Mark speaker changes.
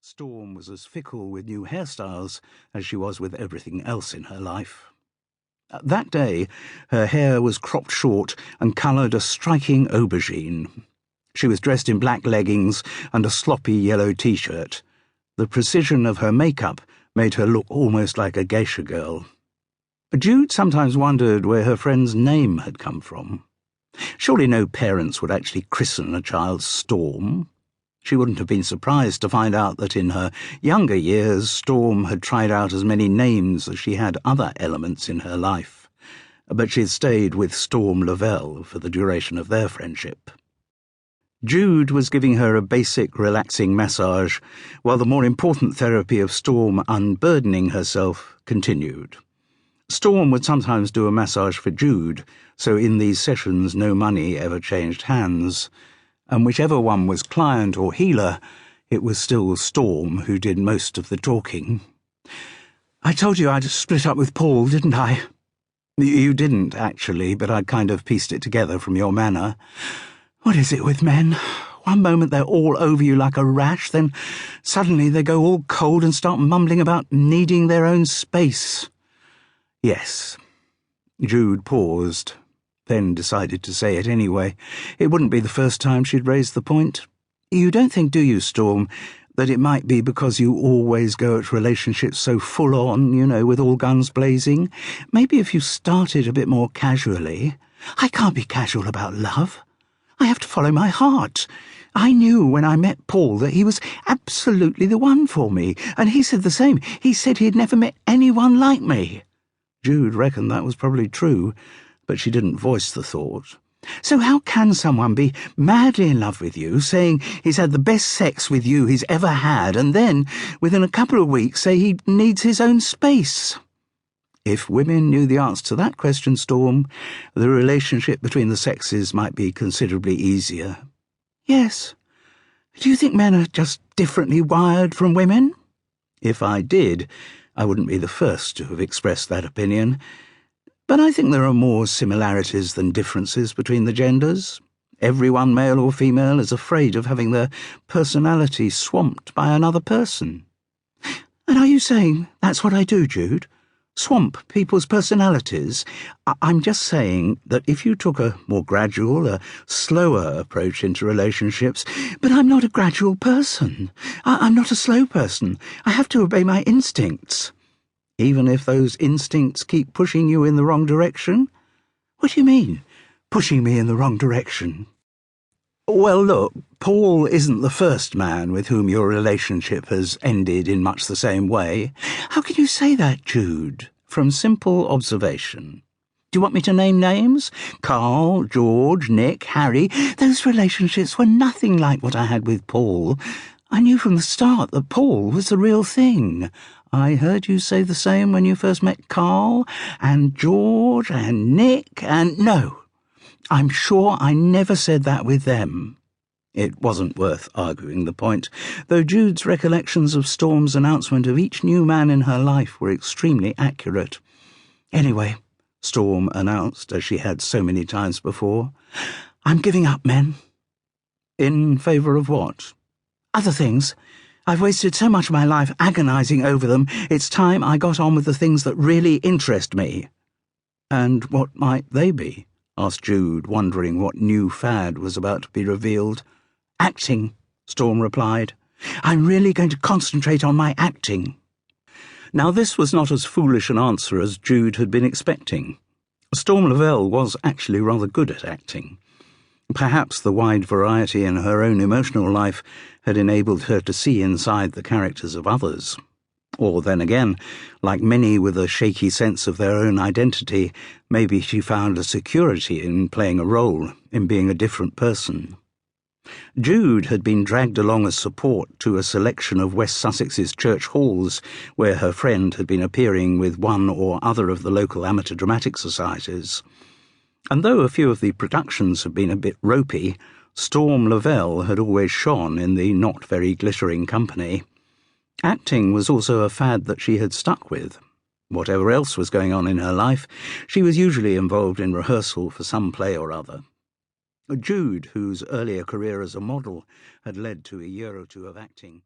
Speaker 1: Storm was as fickle with new hairstyles as she was with everything else in her life. That day, her hair was cropped short and coloured a striking aubergine. She was dressed in black leggings and a sloppy yellow t-shirt. The precision of her makeup made her look almost like a geisha girl. Jude sometimes wondered where her friend's name had come from. Surely no parents would actually christen a child Storm. She wouldn't have been surprised to find out that in her younger years Storm had tried out as many names as she had other elements in her life, but she had stayed with Storm Lavelle for the duration of their friendship. Jude was giving her a basic, relaxing massage, while the more important therapy of Storm unburdening herself continued. Storm would sometimes do a massage for Jude, so in these sessions no money ever changed hands, and whichever one was client or healer, it was still Storm who did most of the talking. "I told you I'd split up with Paul, didn't I?" "You didn't, actually, but I'd kind of pieced it together from your manner. What is it with men? One moment they're all over you like a rash, then suddenly they go all cold and start mumbling about needing their own space." "Yes." Jude paused, then decided to say it anyway. It wouldn't be the first time she'd raised the point. "You don't think, do you, Storm, that it might be because you always go at relationships so full on, with all guns blazing? Maybe if you started a bit more casually." "I can't be casual about love. I have to follow my heart. I knew when I met Paul that he was absolutely the one for me, and he said the same. He said he'd never met anyone like me." Jude reckoned that was probably true, but she didn't voice the thought. "So how can someone be madly in love with you, saying he's had the best sex with you he's ever had, and then, within a couple of weeks, say he needs his own space?" If women knew the answer to that question, Storm, the relationship between the sexes might be considerably easier. "Yes. Do you think men are just differently wired from women?" "If I did, I wouldn't be the first to have expressed that opinion. But I think there are more similarities than differences between the genders. Everyone, male or female, is afraid of having their personality swamped by another person." "And are you saying that's what I do, Jude? Swamp people's personalities?" I'm just saying that if you took a more gradual, a slower approach into relationships—" "But I'm not a gradual person. I'm not a slow person. I have to obey my instincts." "Even if those instincts keep pushing you in the wrong direction?" "What do you mean, pushing me in the wrong direction?" "Well, look, Paul isn't the first man with whom your relationship has ended in much the same way." "How can you say that, Jude?" "From simple observation. Do you want me to name names? Carl, George, Nick, Harry. Those relationships were nothing like what I had with Paul. I knew from the start that Paul was the real thing. I heard you say the same when you first met Carl, and George, and Nick, and no, I'm sure I never said that with them." It wasn't worth arguing the point, though Jude's recollections of Storm's announcement of each new man in her life were extremely accurate. "Anyway," Storm announced, as she had so many times before, "I'm giving up men." "In favour of what?" "Other things. I've wasted so much of my life agonising over them. It's time I got on with the things that really interest me." "And what might they be?" asked Jude, wondering what new fad was about to be revealed. "Acting," Storm replied. "I'm really going to concentrate on my acting." Now this was not as foolish an answer as Jude had been expecting. Storm Lavelle was actually rather good at acting. Perhaps the wide variety in her own emotional life had enabled her to see inside the characters of others. Or then again, like many with a shaky sense of their own identity, maybe she found a security in playing a role, in being a different person. Jude had been dragged along as support to a selection of West Sussex's church halls, where her friend had been appearing with one or other of the local amateur dramatic societies. And though a few of the productions had been a bit ropey, Storm Lavelle had always shone in the not very glittering company. Acting was also a fad that she had stuck with. Whatever else was going on in her life, she was usually involved in rehearsal for some play or other. Jude, whose earlier career as a model had led to a year or two of acting,